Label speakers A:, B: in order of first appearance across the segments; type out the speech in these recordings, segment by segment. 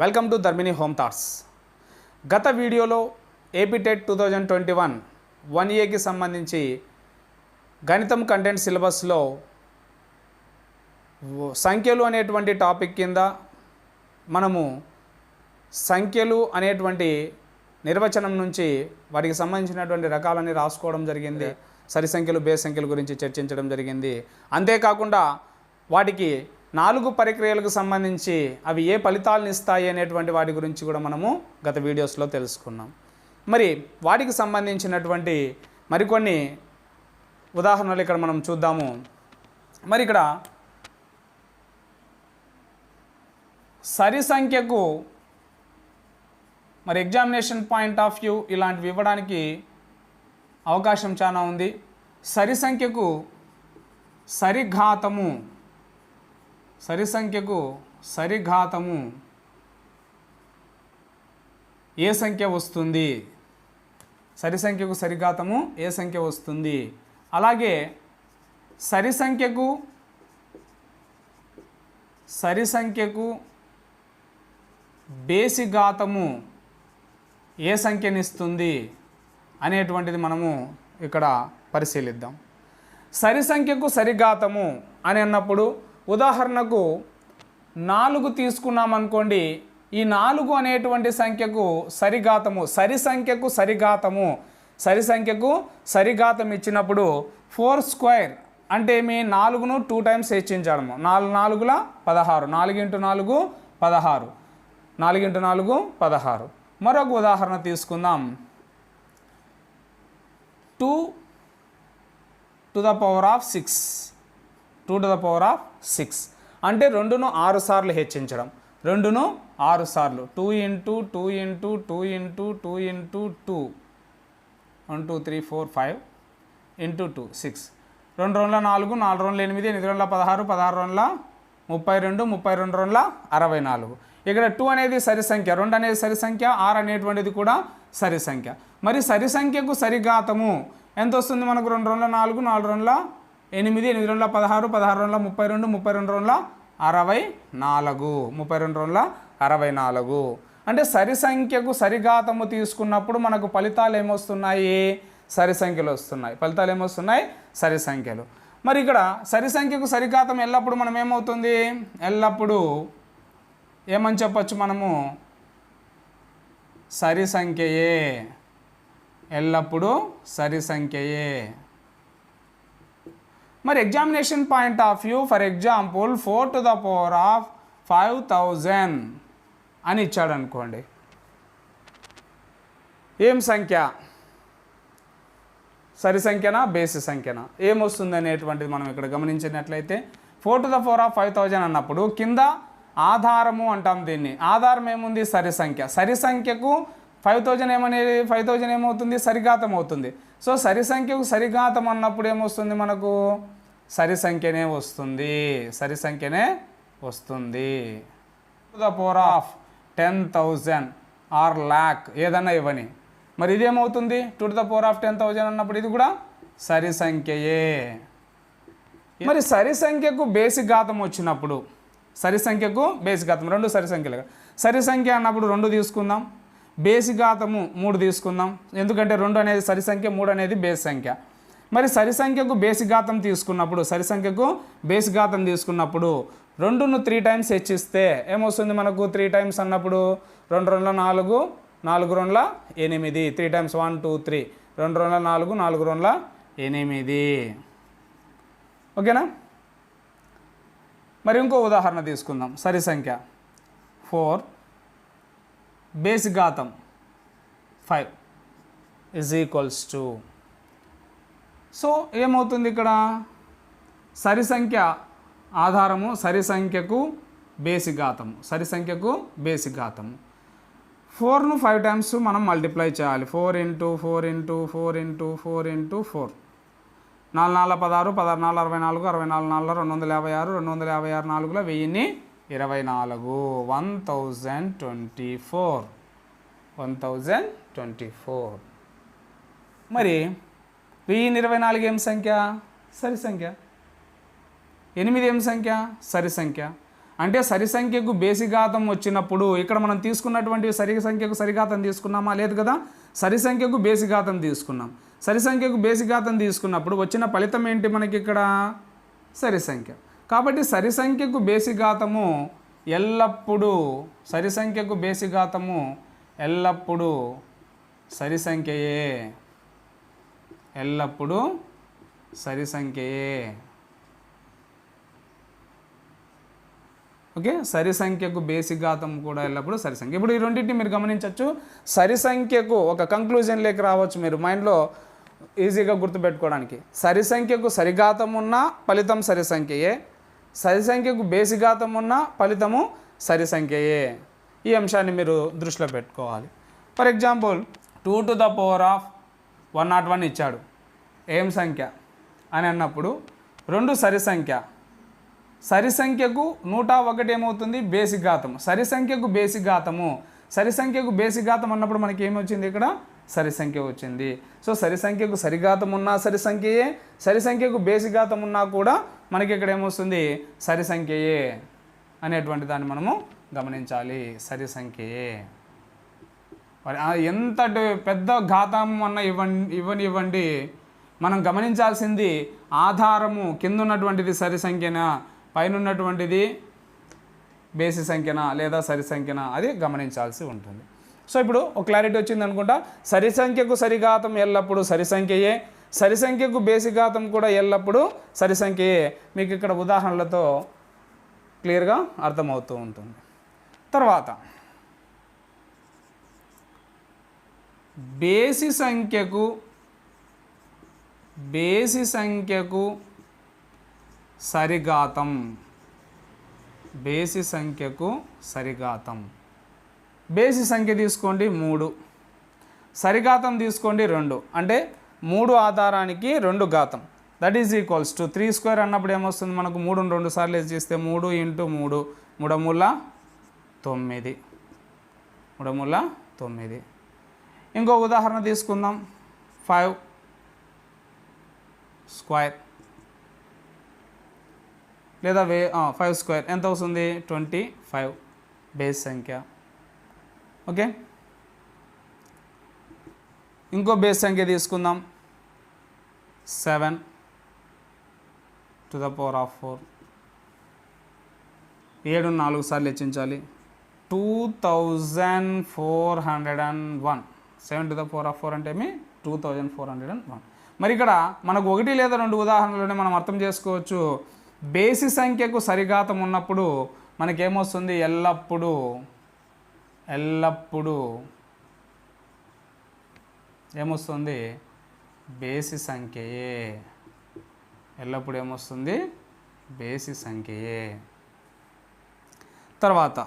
A: Welcome to Dharmini home thoughts. గత వీడియోలో AP TET 2021 1ఏకి సంబంధించి గణితం కంటెంట్ సిలబస్లో సంఖ్యలు అనేటువంటి టాపిక్ కింద మనము సంఖ్యలు అనేటువంటి నిర్వచనం నుంచి వాటికి సంబంధించినటువంటి రకాలని రాసుకోవడం జరిగింది. సరి సంఖ్యలు, బేస్ సంఖ్యల గురించి చర్చించడం జరిగింది. అంతేకాకుండా వాటికి 4 పరిక్రియలకు సంబంధించి అవి ఏ ఫలితాలను ఇస్తాయి అనేటువంటి వాటి గురించి కూడా మనము గత వీడియోస్లో తెలుసుకున్నాం. మరి వాటికి సంబంధించినటువంటి మరికొన్ని ఉదాహరణలు ఇక్కడ మనం చూద్దాము. మరి ఇక్కడ సరి సంఖ్యకు మరి ఎగ్జామినేషన్ పాయింట్ ఆఫ్ వ్యూ ఇలాంటివి ఇవ్వడానికి అవకాశం చాలా ఉంది. సరి సంఖ్యకు సరిఘాతము, సరి సంఖ్యకు సరిఘాతము ఏ సంఖ్య వస్తుంది? సరి సంఖ్యకు సరిఘాతము ఏ సంఖ్య వస్తుంది? అలాగే సరి సంఖ్యకు బేసి ఘాతము ఏ సంఖ్యనిస్తుంది అనేటువంటిది మనము ఇక్కడ పరిశీలిద్దాం. సరి సంఖ్యకు సరిఘాతము అని అన్నప్పుడు ఉదాహరణకు 4 తీసుకున్నామనుకోండి. ఈ 4 అనేటువంటి సంఖ్యకు సరిఘాతము, సరి సంఖ్యకు సరిఘాతము, సరి సంఖ్యకు సరిఘాతం ఇచ్చినప్పుడు 4 స్క్వేర్ అంటే మీ 4ను 2 టైమ్స్ హెచ్చించడము. 4 4ల 16, 4 × 4 16, 4 × 4 16. మరొక ఉదాహరణ తీసుకుందాం. 2 to the power of 6, 2 to the power of 6 అంటే 2ను 6 సార్లు హెచ్చించడం. 2ను 6 సార్లు 2 × 2 × 2 × 2 × 2 1 2 3 4 5 × 2 6. 2 2 4, 4 2 8, 8 2 16, 16 2 32, 32 2 64. ఇక్కడ 2 అనేది సరి సంఖ్య, 2 అనేది సరి సంఖ్య, 6 అనేటువంటిది కూడా సరి సంఖ్య. మరి సరి సంఖ్యకు సరిఘాతము ఎంత వస్తుంది మనకు? 2 2 4, 4 2 8, 8 2 16, 16 2 32, 32 2 64, 32 2 64. అంటే సరి సంఖ్యకు సరిఘాతము తీసుకున్నప్పుడు మనకు ఫలితాలు ఏమొస్తున్నాయి? సరి సంఖ్యలు వస్తున్నాయి. ఫలితాలు ఏమొస్తున్నాయి? సరి సంఖ్యలు. మరి ఇక్కడ సరి సంఖ్యకు సరిఘాతం ఎల్లప్పుడు మనం ఏమవుతుంది? ఎల్లప్పుడూ ఏమని చెప్పచ్చు మనము? సరి సంఖ్యయే. ఎల్లప్పుడూ సరి సంఖ్యయే. మరి examination point of view, for example 4 to the power of 5000 అని ఇచ్చాడు అనుకోండి. ఏం సంఖ్య? సరి సంఖ్యనా, బేసి సంఖ్యనా? ఏమొస్తుంది అనేటువంటిది మనం ఇక్కడ గమనించినట్లయితే 4 to the power of 5000 అన్నప్పుడు కింద ఆధారము అంటాం దీన్ని. ఆధారం ఏముంది? సరి సంఖ్య. సరి సంఖ్యకు 5000 ఏమనేది? 5000 ఏమవుతుంది? సరిఘాతం అవుతుంది. సో సరి సంఖ్యకు సరిఘాతం అన్నప్పుడు ఏమొస్తుంది మనకు? సరి సంఖ్యనే వస్తుంది. సరి సంఖ్యనే వస్తుంది. To the power of 10,000 or lakh ఏదన్నా ఇవ్వని. మరి ఇదేమవుతుంది? 2 to the power of 10,000 అన్నప్పుడు ఇది కూడా సరి సంఖ్యయే. మరి సరి సంఖ్యకు బేసి ఘాతం వచ్చినప్పుడు, సరి సంఖ్యకు బేసి ఘాతం, 2 సరి సంఖ్యలు. సరి సంఖ్య అన్నప్పుడు 2 తీసుకుందాం, బేసి ఘాతము 3 తీసుకుందాం. ఎందుకంటే 2 అనేది సరి సంఖ్య, 3 అనేది బేసి సంఖ్య. మరి సరి సంఖ్యకు బేసి ఘాతం తీసుకున్నప్పుడు, సరి సంఖ్యకు బేసి ఘాతం తీసుకున్నప్పుడు 2ను 3 టైమ్స్ హెచ్చిస్తే ఏమొస్తుంది మనకు? 3 టైమ్స్ అన్నప్పుడు 2 2 4, 4 2 8, 3 టైమ్స్ 1 2 3, 2 2 4, 4 2 8. ఓకేనా? మరి ఇంకో ఉదాహరణ తీసుకుందాం. సరి సంఖ్య 4, బేసి ఘాతం 5 = సో ఏమవుతుంది ఇక్కడ? సరి సంఖ్య ఆధారము, సరి సంఖ్యకు బేసి ఘాతము, సరి సంఖ్యకు బేసి ఘాతము. 4ను 5 టైమ్స్ మనం మల్టిప్లై చేయాలి. 4 × 4 × 4 × 4 × 4, 4 4 16, 16 64, 64 4 256, 256 4 1024, 1024. మరి 1024 ఏం సంఖ్య? సరి సంఖ్య. 8 ఏం సంఖ్య? సరి సంఖ్య. అంటే సరి సంఖ్యకు బేసి ఘాతం వచ్చినప్పుడు ఇక్కడ మనం తీసుకున్నటువంటి సరి సంఖ్యకు సరిఘాతం తీసుకున్నామా? లేదు కదా. సరి సంఖ్యకు బేసి ఘాతం తీసుకున్నాం. సరి సంఖ్యకు బేసి ఘాతం తీసుకున్నప్పుడు వచ్చిన ఫలితం ఏంటి మనకి ఇక్కడ? సరి సంఖ్య. కాబట్టి సరి సంఖ్యకు బేసి ఘాతము ఎల్లప్పుడూ సరి సంఖ్యకు బేసి ఘాతము ఎల్లప్పుడూ సరి సంఖ్యయే. ఎల్లప్పుడూ సరి సంఖ్యయే. ఓకే, సరి సంఖ్యకు బేసి ఘాతం కూడా ఎల్లప్పుడూ సరి సంఖ్య. ఇప్పుడు ఈ రెండింటిని మీరు గమనించవచ్చు. సరి సంఖ్యకు ఒక కంక్లూజన్లోకి రావచ్చు మీరు మైండ్లో ఈజీగా గుర్తుపెట్టుకోవడానికి. సరి సంఖ్యకు సరిఘాతం ఉన్న ఫలితం సరి సంఖ్యయే, సరి సంఖ్యకు బేసి ఘాతం ఉన్న ఫలితము సరి సంఖ్యయే. ఈ అంశాన్ని మీరు దృష్టిలో పెట్టుకోవాలి. For example 2 to the power of 101 ఇచ్చాడు ఏం సంఖ్య అని అన్నప్పుడు 2 సరి సంఖ్య. సరి సంఖ్యకు 101 ఏమవుతుంది? బేసి ఘాతం. సరి సంఖ్యకు బేసి ఘాతము. సరి సంఖ్యకు బేసి ఘాతం అన్నప్పుడు మనకి ఏమొచ్చింది? ఇక్కడ సరి సంఖ్య వచ్చింది. సో సరి సంఖ్యకు సరిఘాతం ఉన్నా సరి సంఖ్యయే, సరి సంఖ్యకు బేసి ఘాతం ఉన్నా కూడా మనకి ఇక్కడ ఏమొస్తుంది? సరి సంఖ్యయే అనేటువంటి దాన్ని మనము గమనించాలి. సరి సంఖ్యయే. మరి ఎంత పెద్ద ఘాతం అన్న ఇవ్వండి మనం గమనించాల్సింది ఆధారము కింద ఉన్నటువంటిది సరి సంఖ్యనా, పైన ఉన్నటువంటిది బేసి సంఖ్యనా లేదా సరి సంఖ్యనా, అది గమనించాల్సి ఉంటుంది. సో ఇప్పుడు ఒక క్లారిటీ వచ్చింది అనుకుంటా. సరి సంఖ్యకు సరిఘాతం ఎల్లప్పుడూ సరి సంఖ్యయే, సరి సంఖ్యకు బేసి ఘాతం కూడా ఎల్లప్పుడూ సరి సంఖ్యయే. మీకు ఇక్కడ ఉదాహరణలతో క్లియర్గా అర్థమవుతూ ఉంటుంది. తర్వాత బేసి సంఖ్యకు సరిఘాతం. బేసి సంఖ్యకు సరిఘాతం. బేసి సంఖ్య తీసుకోండి 3, సరిఘాతం తీసుకోండి 2. అంటే 3 ఆధారానికి 2 ఘాతం. దట్ ఈజ్ ఈక్వల్స్ టు 3² అన్నప్పుడు ఏమొస్తుంది మనకు? 3ని 2 సార్లు చేస్తే 3 × 3 3 మూల 9. 3 మూల 9. ఇంకో ఉదాహరణ తీసుకుందాం. 5² లేదా 5² ఎంత వస్తుంది? 25 బేస్ సంఖ్య. ఓకే, ఇంకో బేస్ సంఖ్య తీసుకుందాం. 7 to the power of 4. 7 4 సార్లు హెచ్చించాలి. 2401. 7 to the power of 4 అంటే 2401. మరి ఇక్కడ మనకు 1 లేదా 2 ఉదాహరణలోనే మనం అర్థం చేసుకోవచ్చు. బేసి సంఖ్యకు సరిఘాతం ఉన్నప్పుడు మనకేమొస్తుంది? ఎల్లప్పుడూ ఏమొస్తుంది? బేసి సంఖ్యయే. ఎల్లప్పుడూ ఏమొస్తుంది? బేసి సంఖ్యయే. తర్వాత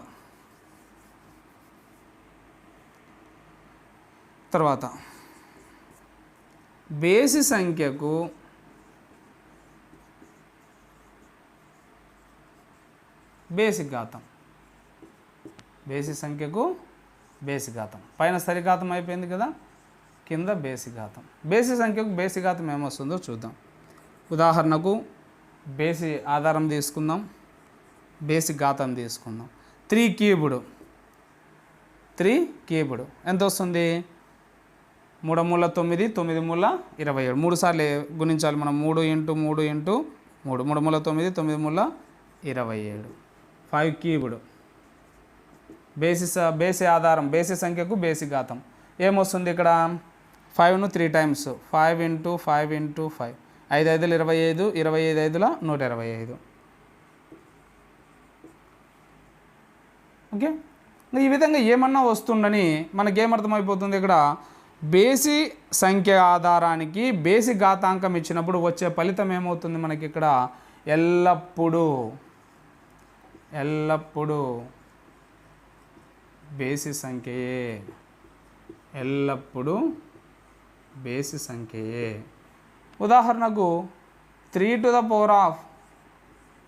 A: బేసి సంఖ్యకు బేసి ఘాతం. బేసి సంఖ్యకు బేసి ఘాతం. పైన సరిఘాతం అయిపోయింది కదా, కింద బేసి ఘాతం. బేసి సంఖ్యకు బేసి ఘాతం ఏమొస్తుందో చూద్దాం. ఉదాహరణకు బేసి ఆధారం తీసుకుందాం, బేసి ఘాతం తీసుకుందాం. 3 క్యూబ్డ్ ఎంత వస్తుంది? 3 మూల 9, 9 మూల 27. 3 సార్లు గుణించాలి మనం. 3 × 3 × 3 3 మూల 9, 9 మూల 27. 5 క్యూబ్డ్. బేసి ఆధారం బేసి సంఖ్యకు బేసి ఘాతం ఏమొస్తుంది? ఇక్కడ 5ను 3 టైమ్స్. 5 × 5 × 5. 5 5 25, 25 5 125. ఓకే, ఈ విధంగా ఏమన్నా వస్తుందని మనకేమర్థమైపోతుంది? ఇక్కడ బేసి సంఖ్య ఆధారానికి బేసి ఘాతాంకం ఇచ్చినప్పుడు వచ్చే ఫలితం ఏమవుతుంది మనకి? ఇక్కడ ఎల్లప్పుడూ బేసి సంఖ్యయే. ఎల్లప్పుడూ బేసి సంఖ్యయే. ఉదాహరణకు 3 to the power of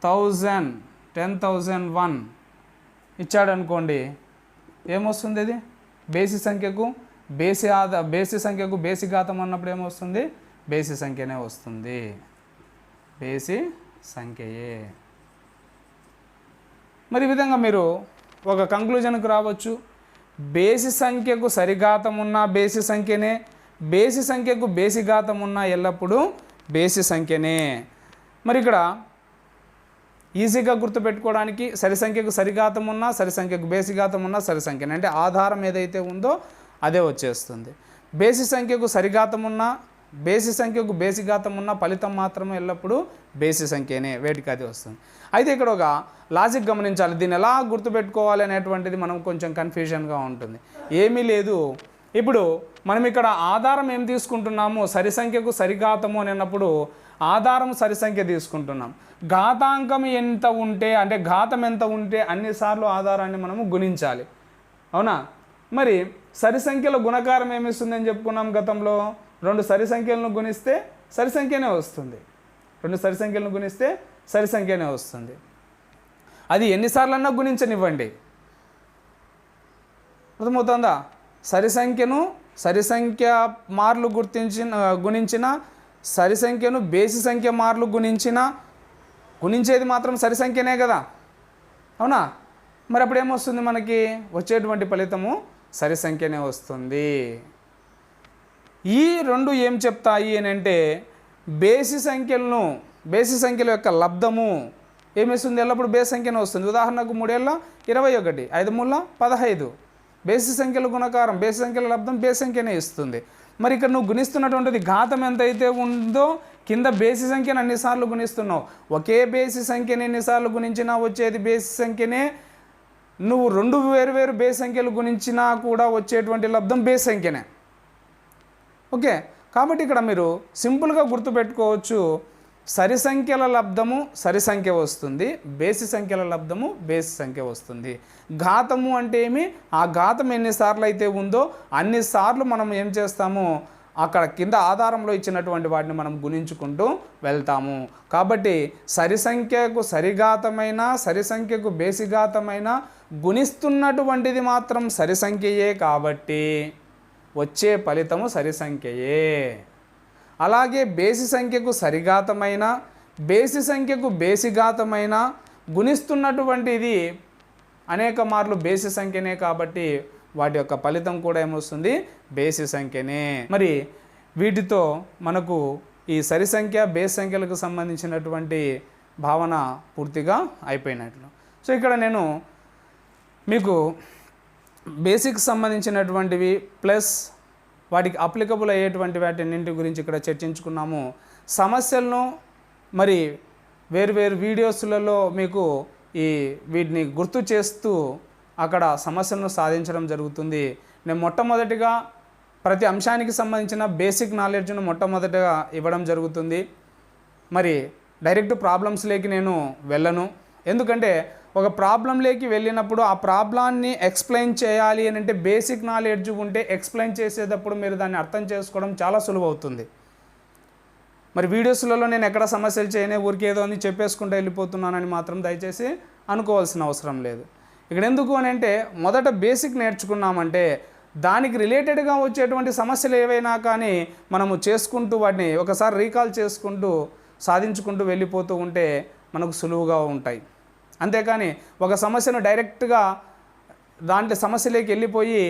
A: 1000 10,001 ఇచ్చాడు అనుకోండి. ఏమొస్తుంది? ఇది బేసి సంఖ్యకు బేసి సంఖ్యకు బేసి ఘాతం అన్నప్పుడు ఏమొస్తుంది? బేసి సంఖ్యనే వస్తుంది. బేసి సంఖ్యయే. మరి ఈ విధంగా మీరు ఒక కంక్లూజన్కు రావచ్చు. బేసి సంఖ్యకు సరిఘాతం ఉన్న బేసి సంఖ్యనే, బేసి సంఖ్యకు బేసి ఘాతం ఉన్న ఎల్లప్పుడూ బేసి సంఖ్యనే. మరి ఇక్కడ ఈజీగా గుర్తుపెట్టుకోవడానికి సరి సంఖ్యకు సరిఘాతం ఉన్నా సరి సంఖ్యకు బేసి ఘాతం ఉన్నా సరి సంఖ్యనే, అంటే ఆధారం ఏదైతే ఉందో అదే వచ్చేస్తుంది. బేసి సంఖ్యకు సరిఘాతం ఉన్నా బేసి సంఖ్యకు బేసి ఘాతం ఉన్న ఫలితం మాత్రం ఎల్లప్పుడూ బేసి సంఖ్యనే, వేటికి అది వస్తుంది. అయితే ఇక్కడ ఒక లాజిక్ గమనించాలి. దీన్ని ఎలా గుర్తుపెట్టుకోవాలి అనేటువంటిది మనం కొంచెం కన్ఫ్యూజన్గా ఉంటుంది. ఏమీ లేదు, ఇప్పుడు మనం ఇక్కడ ఆధారం ఏం తీసుకుంటున్నాము, సరి సంఖ్యకు సరిఘాతము అని అన్నప్పుడు ఆధారం సరి సంఖ్య తీసుకుంటున్నాం. ఘాతాంకం ఎంత ఉంటే అంటే ఘాతం ఎంత ఉంటే అన్నిసార్లు ఆధారాన్ని మనము గుణించాలి, అవునా? మరి సరి సంఖ్యల గుణకారం ఏమిస్తుందని చెప్పుకున్నాం గతంలో. 2 సరి సంఖ్యలను గుణిస్తే సరి సంఖ్యనే వస్తుంది. 2 సరి సంఖ్యలను గుణిస్తే సరి సంఖ్యనే వస్తుంది. అది ఎన్నిసార్లన్నా గుణించనివ్వండి, అర్థమవుతుందా? సరి సంఖ్యను సరి సంఖ్య మార్లు గుణించిన సరి సంఖ్యను బేసి సంఖ్య మార్లు గుణించేది మాత్రం సరి సంఖ్యనే కదా, అవునా? మరి అప్పుడు ఏమొస్తుంది, మనకి వచ్చేటువంటి ఫలితము సరి సంఖ్యనే వస్తుంది. ఈ రెండు ఏం చెప్తాయి అని అంటే బేసి సంఖ్యల యొక్క లబ్ధము ఏమిస్తుంది, ఎల్లప్పుడు బేసి సంఖ్యనే వస్తుంది. ఉదాహరణకు 3 ఏళ్ళ 21, 5 మూల 15. బేసి సంఖ్యల గుణకారం బేసి సంఖ్యల లబ్ధం బేసి సంఖ్యనే ఇస్తుంది. మరి ఇక్కడ నువ్వు గుణిస్తున్నటువంటిది ఘాతం ఎంతైతే ఉందో కింద బేసి సంఖ్యను అన్నిసార్లు గుణిస్తున్నావు. ఒకే బేసి సంఖ్యని ఎన్నిసార్లు గుణించినా వచ్చేది బేసి సంఖ్యనే. నువ్వు 2 వేరు బేసి సంఖ్యలు గుణించినా కూడా వచ్చేటువంటి లబ్ధం బేసి సంఖ్యనే. ఓకే, కాబట్టి ఇక్కడ మీరు సింపుల్గా గుర్తుపెట్టుకోవచ్చు, సరి సంఖ్యల లబ్ధము సరి సంఖ్య వస్తుంది, బేసి సంఖ్యల లబ్ధము బేసి సంఖ్య వస్తుంది. ఘాతము అంటే ఏమి, ఆ ఘాతం ఎన్నిసార్లు అయితే ఉందో అన్నిసార్లు మనం ఏం చేస్తాము, అక్కడ కింద ఆధారంలో ఇచ్చినటువంటి వాటిని మనం గుణించుకుంటూ వెళ్తాము. కాబట్టి సరి సంఖ్యకు సరిఘాతమైన సరి సంఖ్యకు బేసి ఘాతమైన గుణిస్తున్నటువంటిది మాత్రం సరి సంఖ్యయే, కాబట్టి వచ్చే ఫలితము సరి సంఖ్యయే. అలాగే బేసి సంఖ్యకు సరిఘాతమైన బేసి సంఖ్యకు బేసి ఘాతమైన గుణిస్తున్నటువంటిది అనేక మార్లు బేసి సంఖ్యనే, కాబట్టి వాటి యొక్క ఫలితం కూడా ఏమొస్తుంది, బేసి సంఖ్యనే. మరి వీటితో మనకు ఈ సరి సంఖ్య బేసి సంఖ్యలకు సంబంధించినటువంటి భావన పూర్తిగా అయిపోయినట్లు. సో ఇక్కడ నేను మీకు బేసిక్ సంబంధించినటువంటివి ప్లస్ వాటికి అప్లికబుల్ అయ్యేటువంటి వాటిన్నింటి గురించి ఇక్కడ చర్చించుకున్నాము. సమస్యలను మరి వేరు వీడియోస్లలో మీకు వీటిని గుర్తు చేస్తూ అక్కడ సమస్యలను సాధించడం జరుగుతుంది. నేను మొట్టమొదటిగా ప్రతి అంశానికి సంబంధించిన బేసిక్ నాలెడ్జ్ను మొట్టమొదటిగా ఇవ్వడం జరుగుతుంది. మరి డైరెక్ట్ ప్రాబ్లమ్స్లోకి నేను వెళ్ళను, ఎందుకంటే ఒక ప్రాబ్లంలోకి వెళ్ళినప్పుడు ఆ ప్రాబ్లాన్ని ఎక్స్ప్లెయిన్ చేయాలి అని అంటే బేసిక్ నాలెడ్జ్ ఉంటే ఎక్స్ప్లెయిన్ చేసేటప్పుడు మీరు దాన్ని అర్థం చేసుకోవడం చాలా సులువవుతుంది. మరి వీడియోస్లలో నేను ఎక్కడ సమస్యలు చేయనే ఊరికేదో అని చెప్పేసుకుంటూ వెళ్ళిపోతున్నానని మాత్రం దయచేసి అనుకోవాల్సిన అవసరం లేదు. ఇక్కడ ఎందుకు అని అంటే మొదట బేసిక్ నేర్చుకున్నామంటే దానికి రిలేటెడ్గా వచ్చేటువంటి సమస్యలు ఏవైనా కానీ మనము చేసుకుంటూ వాటిని ఒకసారి రీకాల్ చేసుకుంటూ సాధించుకుంటూ వెళ్ళిపోతూ ఉంటే మనకు సులువుగా ఉంటాయి. అంతేకాని ఒక సమస్యను డైరెక్ట్గా దాంట్లో సమస్యలోకి వెళ్ళిపోయి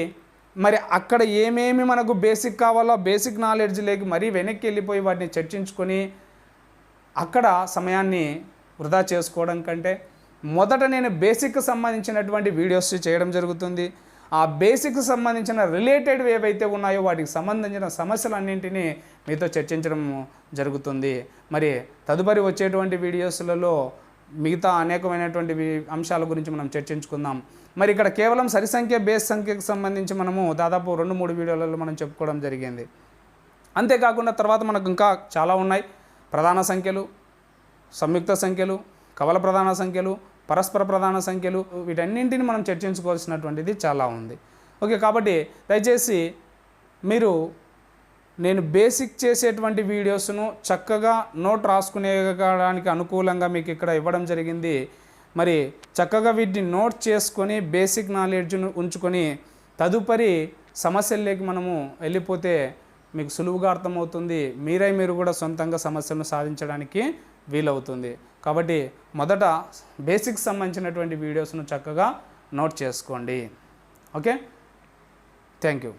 A: మరి అక్కడ ఏమేమి మనకు బేసిక్ కావాలో బేసిక్ నాలెడ్జ్ లేక మరీ వెనక్కి వెళ్ళిపోయి వాటిని చర్చించుకొని అక్కడ సమయాన్ని వృధా చేసుకోవడం కంటే మొదట నేను బేసిక్కి సంబంధించినటువంటి వీడియోస్ చేయడం జరుగుతుంది. ఆ బేసిక్కి సంబంధించిన రిలేటెడ్ ఏవైతే ఉన్నాయో వాటికి సంబంధించిన సమస్యలన్నింటినీ మీతో చర్చించడం జరుగుతుంది. మరి తదుపరి వచ్చేటువంటి వీడియోస్లలో మిగతా అనేకమైనటువంటి అంశాల గురించి మనం చర్చించుకుందాం. మరి ఇక్కడ కేవలం సరి సంఖ్య బేస్ సంఖ్యకు సంబంధించి మనము దాదాపు 2-3 వీడియోలలో మనం చెప్పుకోవడం జరిగింది. అంతేకాకుండా తర్వాత మనకు ఇంకా చాలా ఉన్నాయి. ప్రధాన సంఖ్యలు, సంయుక్త సంఖ్యలు, కవల ప్రధాన సంఖ్యలు, పరస్పర ప్రధాన సంఖ్యలు, వీటన్నింటిని మనం చర్చించుకోవాల్సినటువంటిది చాలా ఉంది. ఓకే, కాబట్టి దయచేసి మీరు నేను బేసిక్ చేసేటువంటి వీడియోస్ను చక్కగా నోట్ రాసుకునేడానికి అనుకూలంగా మీకు ఇక్కడ ఇవ్వడం జరిగింది. మరి చక్కగా వీటిని నోట్ చేసుకొని బేసిక్ నాలెడ్జ్ను ఉంచుకొని తదుపరి సమస్యల్లోకి మనము వెళ్ళిపోతే మీకు సులువుగా అర్థమవుతుంది. మీరు కూడా సొంతంగా సమస్యలను సాధించడానికి వీలవుతుంది. కాబట్టి మొదట బేసిక్స్ సంబంధించినటువంటి వీడియోస్ను చక్కగా నోట్ చేసుకోండి. Okay, thank you.